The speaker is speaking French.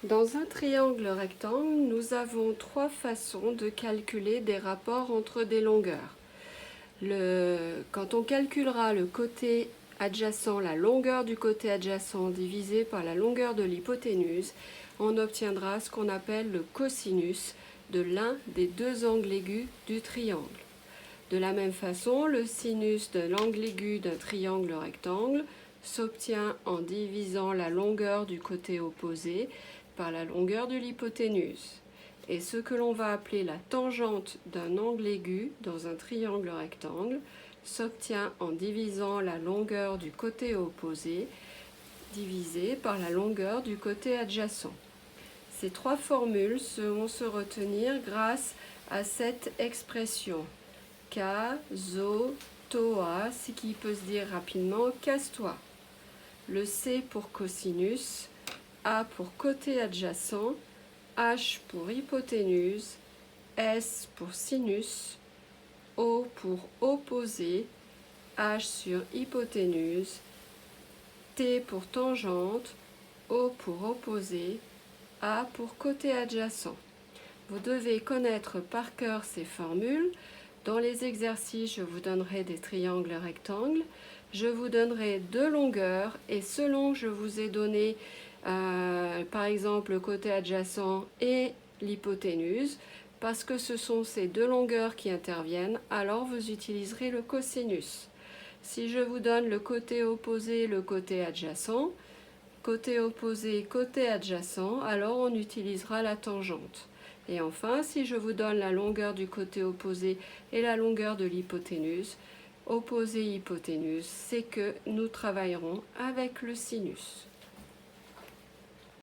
Dans un triangle rectangle, nous avons trois façons de calculer des rapports entre des longueurs. Quand on calculera le côté adjacent, la longueur du côté adjacent divisé par la longueur de l'hypoténuse, on obtiendra ce qu'on appelle le cosinus de l'un des deux angles aigus du triangle. De la même façon, le sinus de l'angle aigu d'un triangle rectangle s'obtient en divisant la longueur du côté opposé par la longueur de l'hypoténuse. Et ce que l'on va appeler la tangente d'un angle aigu dans un triangle rectangle s'obtient en divisant la longueur du côté opposé divisé par la longueur du côté adjacent. Ces trois formules vont se retenir grâce à cette expression K-zo-toa, ce qui peut se dire rapidement casse-toi. Le C pour cosinus, A pour côté adjacent, H pour hypoténuse, S pour sinus, O pour opposé, H sur hypoténuse, T pour tangente, O pour opposé, A pour côté adjacent. Vous devez connaître par cœur ces formules. Dans les exercices, je vous donnerai des triangles rectangles. Je vous donnerai deux longueurs et selon que je vous ai donné par exemple le côté adjacent et l'hypoténuse, parce que ce sont ces deux longueurs qui interviennent, alors vous utiliserez le cosinus. Si je vous donne le côté opposé, le côté adjacent, côté opposé, côté adjacent, alors on utilisera la tangente. Et enfin, si je vous donne la longueur du côté opposé et la longueur de l'hypoténuse, opposé hypoténuse, c'est que nous travaillerons avec le sinus.